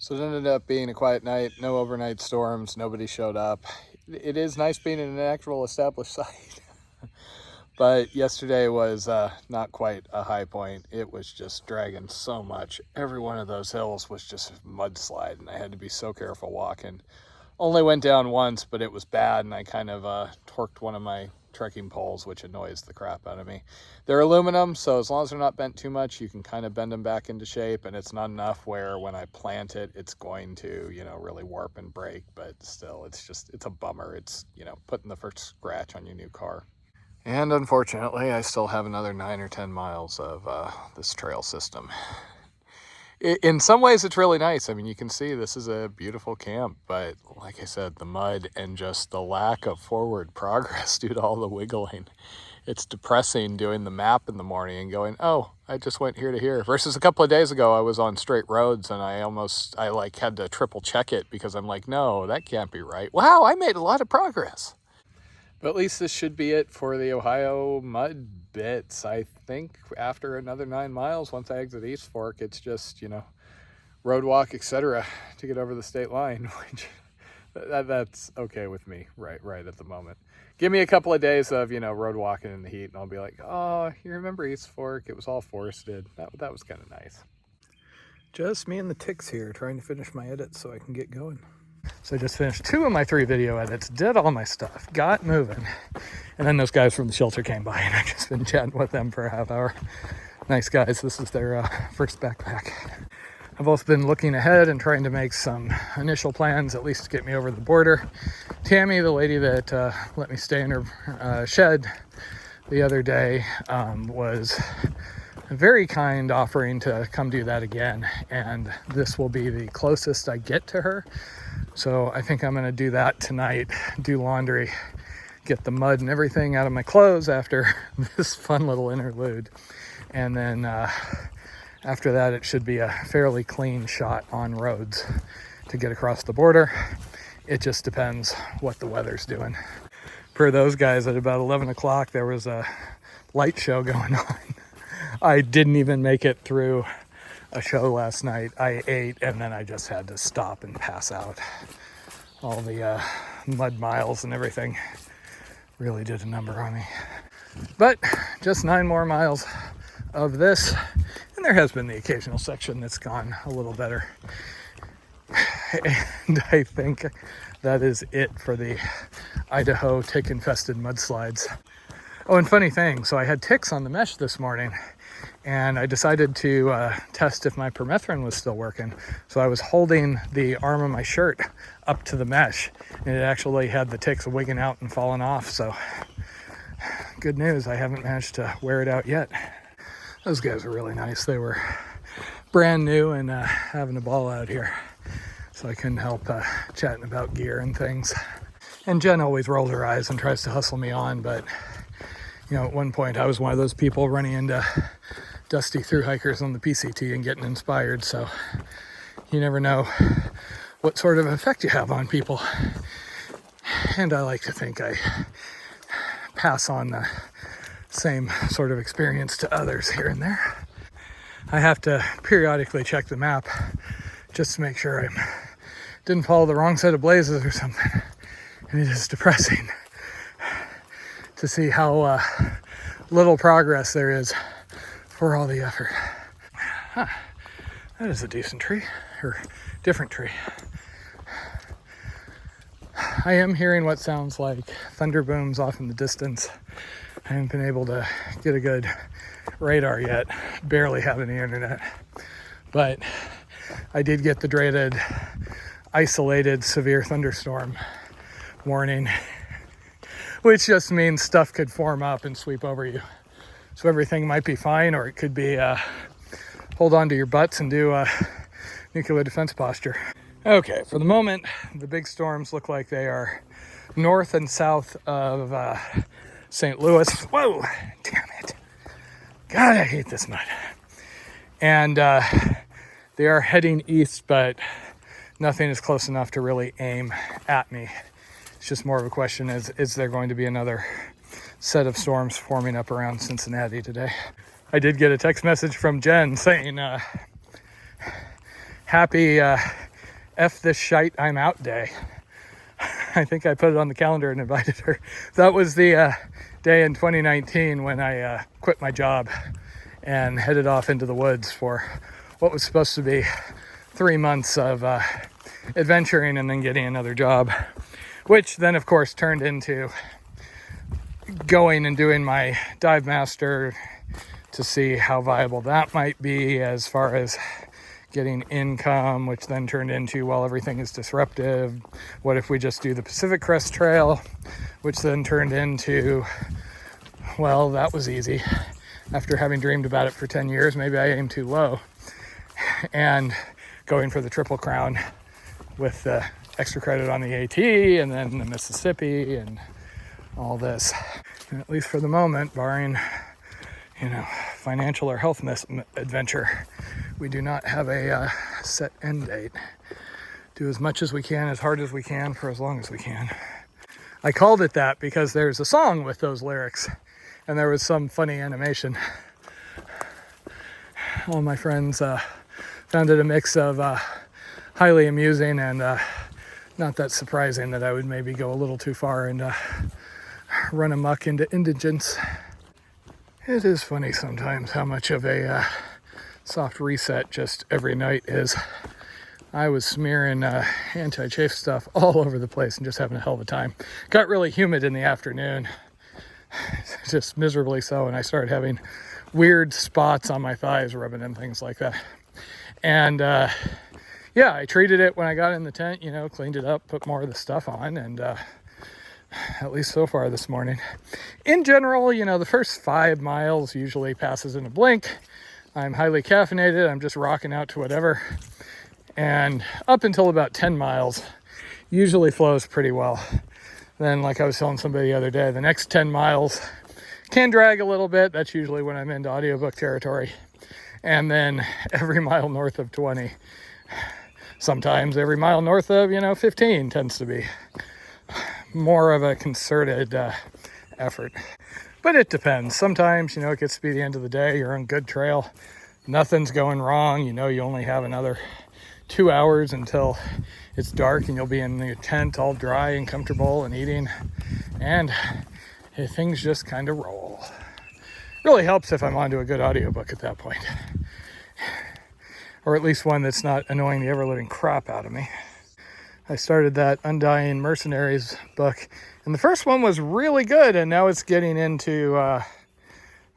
So it ended up being a quiet night, no overnight storms, nobody showed up. It is nice being in an actual established site. But yesterday was not quite a high point. It was just dragging so much. Every one of those hills was just a mudslide, and I had to be so careful walking. Only went down once, but it was bad, and I kind of torqued one of my trekking poles, which annoys the crap out of me. They're aluminum, so as long as they're not bent too much, you can kind of bend them back into shape, and it's not enough where when I plant it, it's going to, really warp and break, but still, it's a bummer. It's, putting the first scratch on your new car. And unfortunately, I still have another 9 or 10 miles of this trail system. In some ways, it's really nice. I mean, you can see this is a beautiful camp, but like I said, the mud and just the lack of forward progress due to all the wiggling. It's depressing doing the map in the morning and going, oh, I just went here to here. Versus a couple of days ago, I was on straight roads and I had to triple check it because I'm like, no, that can't be right. Wow, I made a lot of progress. But at least this should be it for the Ohio mud bits. I think after another 9 miles, once I exit East Fork, it's just, road walk, etc. to get over the state line, which that's okay with me right at the moment. Give me a couple of days of, road walking in the heat and I'll be like, oh, you remember East Fork? It was all forested. That was kind of nice. Just me and the ticks here trying to finish my edits so I can get going. So I just finished 2 of my 3 video edits, did all my stuff, got moving. And then those guys from the shelter came by and I've just been chatting with them for a half hour. Nice guys, this is their first backpack. I've also been looking ahead and trying to make some initial plans, at least to get me over the border. Tammy, the lady that let me stay in her shed the other day, was very kind, offering to come do that again. And this will be the closest I get to her. So I think I'm going to do that tonight, do laundry, get the mud and everything out of my clothes after this fun little interlude. And then after that, it should be a fairly clean shot on roads to get across the border. It just depends what the weather's doing. For those guys, at about 11 o'clock, there was a light show going on. I didn't even make it through a show last night. I ate and then I just had to stop and pass out. All the mud miles and everything really did a number on me. But just 9 more miles of this, and there has been the occasional section that's gone a little better. And I think that is it for the Idaho tick-infested mudslides. Oh, and funny thing, so I had ticks on the mesh this morning, and I decided to test if my permethrin was still working. So I was holding the arm of my shirt up to the mesh, and it actually had the ticks wigging out and falling off. So good news, I haven't managed to wear it out yet. Those guys were really nice. They were brand new and having a ball out here. So I couldn't help chatting about gear and things. And Jen always rolls her eyes and tries to hustle me on, but at one point I was one of those people running into dusty thru hikers on the PCT and getting inspired. So you never know what sort of effect you have on people. And I like to think I pass on the same sort of experience to others here and there. I have to periodically check the map just to make sure I didn't follow the wrong set of blazes or something. And it is depressing to see how little progress there is for all the effort. Huh. That is a decent tree, or different tree. I am hearing what sounds like thunder booms off in the distance. I haven't been able to get a good radar yet. Barely have any internet. But I did get the dreaded isolated severe thunderstorm warning, which just means stuff could form up and sweep over you. So everything might be fine, or it could be hold on to your butts and do a nuclear defense posture. Okay, for the moment, the big storms look like they are north and south of St. Louis. Whoa, damn it. God, I hate this mud. And they are heading east, but nothing is close enough to really aim at me. It's just more of a question, is there going to be another set of storms forming up around Cincinnati today? I did get a text message from Jen saying, happy F this shite, I'm out day. I think I put it on the calendar and invited her. That was the day in 2019 when I quit my job and headed off into the woods for what was supposed to be 3 months of adventuring and then getting another job, which then of course turned into going and doing my dive master to see how viable that might be as far as getting income, which then turned into, well, everything is disruptive. What if we just do the Pacific Crest Trail? Which then turned into, well, that was easy. After having dreamed about it for 10 years, maybe I aimed too low. And going for the Triple Crown with the extra credit on the AT and then the Mississippi and all this. And at least for the moment, barring, financial or health adventure, we do not have a set end date. Do as much as we can, as hard as we can, for as long as we can. I called it that because there's a song with those lyrics, and there was some funny animation. All my friends found it a mix of highly amusing and not that surprising that I would maybe go a little too far and run amok into indigence. It is funny sometimes how much of a soft reset just every night is. I was smearing anti-chafe stuff all over the place and just having a hell of a time. Got really humid in the afternoon, just miserably so, and I started having weird spots on my thighs rubbing and things like that. And I treated it when I got in the tent, cleaned it up, put more of the stuff on, and at least so far this morning. In general, the first 5 miles usually passes in a blink. I'm highly caffeinated. I'm just rocking out to whatever. And up until about 10 miles usually flows pretty well. Then, like I was telling somebody the other day, the next 10 miles can drag a little bit. That's usually when I'm into audiobook territory. And then every mile north of 20, sometimes every mile north of, 15 tends to be more of a concerted effort. But it depends. Sometimes, it gets to be the end of the day. You're on good trail. Nothing's going wrong. You only have another 2 hours until it's dark and you'll be in your tent all dry and comfortable and eating. And things just kind of roll. Really helps if I'm onto a good audiobook at that point. Or at least one that's not annoying the ever-living crap out of me. I started that Undying Mercenaries book, and the first one was really good, and now it's getting into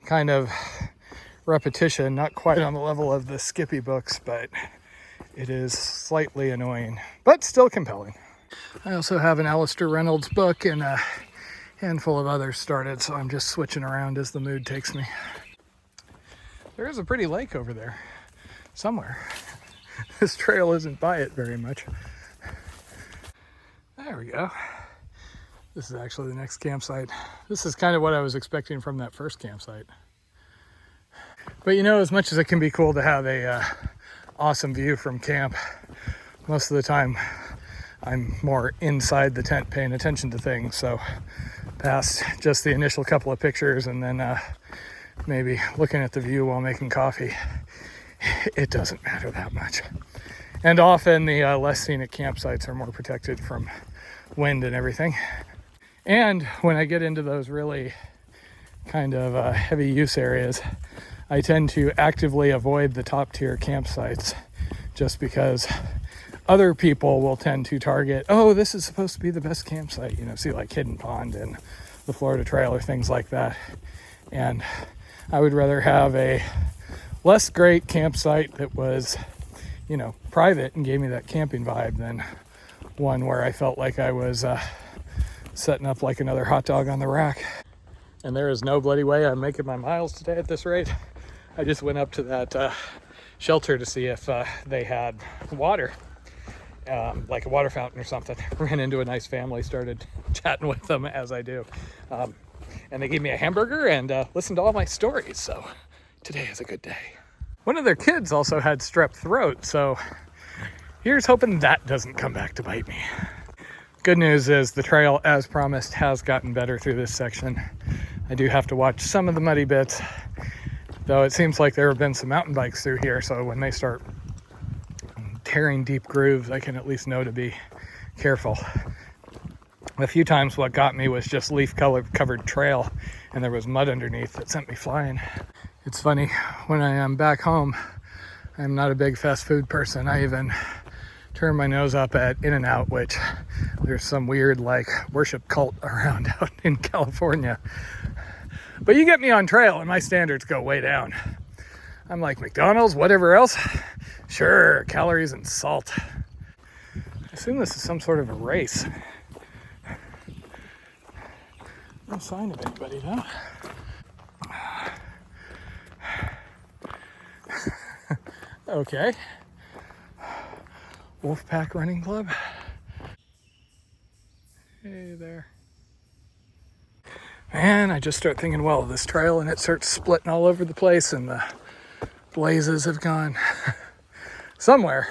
kind of repetition, not quite on the level of the Skippy books, but it is slightly annoying, but still compelling. I also have an Alistair Reynolds book and a handful of others started, so I'm just switching around as the mood takes me. There is a pretty lake over there, somewhere. This trail isn't by it very much. There we go. This is actually the next campsite. This is kind of what I was expecting from that first campsite. But as much as it can be cool to have a awesome view from camp, most of the time I'm more inside the tent paying attention to things. So past just the initial couple of pictures and then maybe looking at the view while making coffee, it doesn't matter that much. And often the less scenic campsites are more protected from wind and everything. And when I get into those really kind of heavy use areas, I tend to actively avoid the top tier campsites just because other people will tend to target, oh, this is supposed to be the best campsite, see like Hidden Pond and the Florida Trail or things like that. And I would rather have a less great campsite that was private and gave me that camping vibe than one where I felt like I was setting up like another hot dog on the rack. And there is no bloody way I'm making my miles today at this rate. I just went up to that shelter to see if they had water, like a water fountain or something. Ran into a nice family, started chatting with them as I do. And they gave me a hamburger and listened to all my stories. So today is a good day. One of their kids also had strep throat, so here's hoping that doesn't come back to bite me. Good news is the trail, as promised, has gotten better through this section. I do have to watch some of the muddy bits, though it seems like there have been some mountain bikes through here, so when they start tearing deep grooves, I can at least know to be careful. A few times what got me was just leaf covered trail, and there was mud underneath that sent me flying. It's funny, when I am back home, I'm not a big fast food person. I even turn my nose up at In-N-Out, which there's some weird like worship cult around out in California. But you get me on trail and my standards go way down. I'm like, McDonald's, whatever else, sure, calories and salt. I assume this is some sort of a race. No sign of anybody though. Okay. Wolfpack Running Club. Hey there. Man, I just start thinking, well, this trail, and it starts splitting all over the place and the blazes have gone somewhere.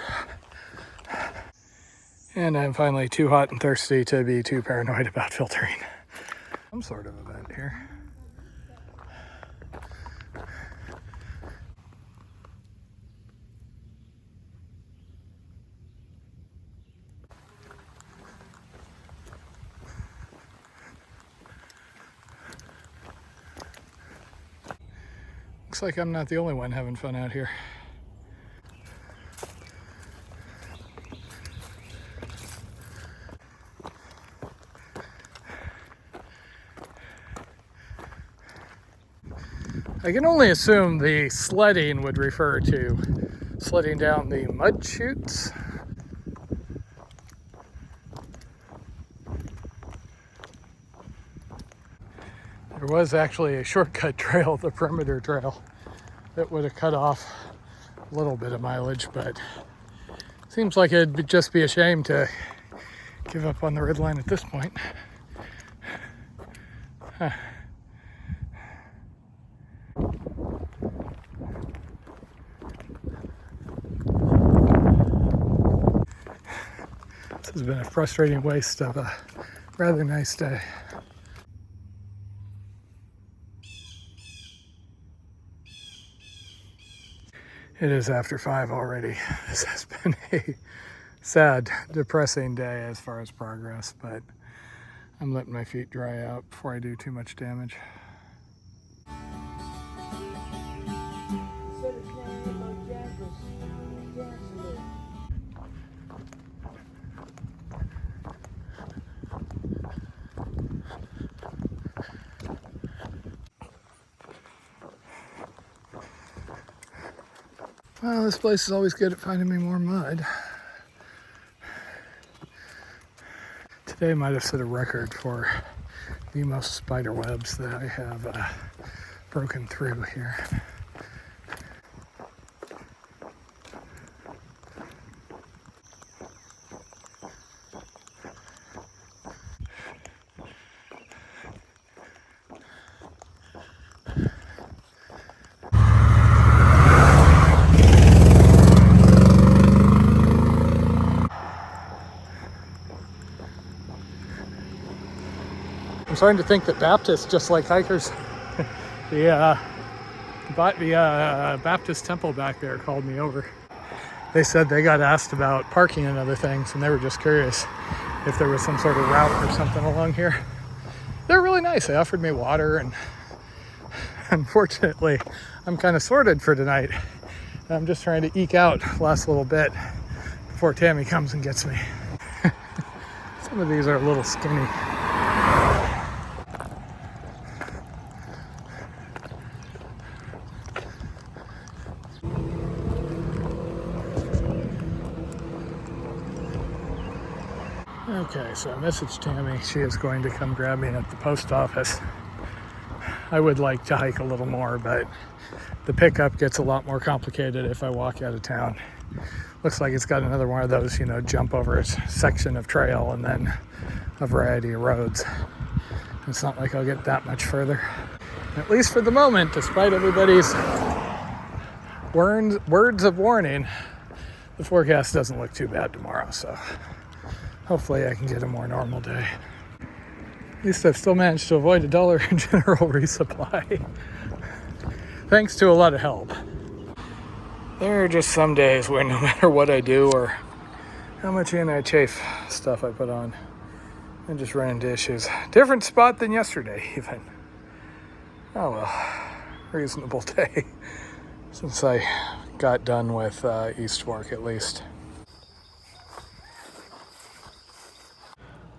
And I'm finally too hot and thirsty to be too paranoid about filtering. Some sort of event here. Looks like I'm not the only one having fun out here. I can only assume the sledding would refer to sledding down the mud chutes. There was actually a shortcut trail, the perimeter trail, that would have cut off a little bit of mileage, but seems like it'd just be a shame to give up on the red line at this point. Huh. This has been a frustrating waste of a rather nice day. It is after 5 already. This has been a sad, depressing day as far as progress, but I'm letting my feet dry out before I do too much damage. Well, this place is always good at finding me more mud. Today might have set a record for the most spider webs that I have broken through here. I'm starting to think that Baptists, just like hikers, the Baptist temple back there called me over. They said they got asked about parking and other things, and they were just curious if there was some sort of route or something along here. They're really nice. They offered me water, and unfortunately, I'm kind of sorted for tonight. I'm just trying to eke out the last little bit before Tammy comes and gets me. Some of these are a little skinny. Okay, so I messaged Tammy. She is going to come grab me at the post office. I would like to hike a little more, but the pickup gets a lot more complicated if I walk out of town. Looks like it's got another one of those, jump over a section of trail and then a variety of roads. It's not like I'll get that much further. At least for the moment, despite everybody's words of warning, the forecast doesn't look too bad tomorrow, so hopefully I can get a more normal day. At least I've still managed to avoid a Dollar General resupply. Thanks to a lot of help. There are just some days where no matter what I do or how much anti-chafe stuff I put on, I just run into issues. Different spot than yesterday, even. Oh well, reasonable day since I got done with East Fork at least.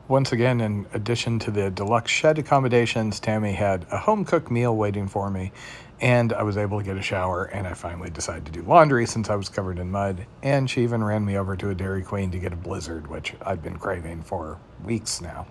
Once again, in addition to the deluxe shed accommodations, Tammy had a home-cooked meal waiting for me, and I was able to get a shower, and I finally decided to do laundry since I was covered in mud, and she even ran me over to a Dairy Queen to get a Blizzard, which I've been craving for weeks now.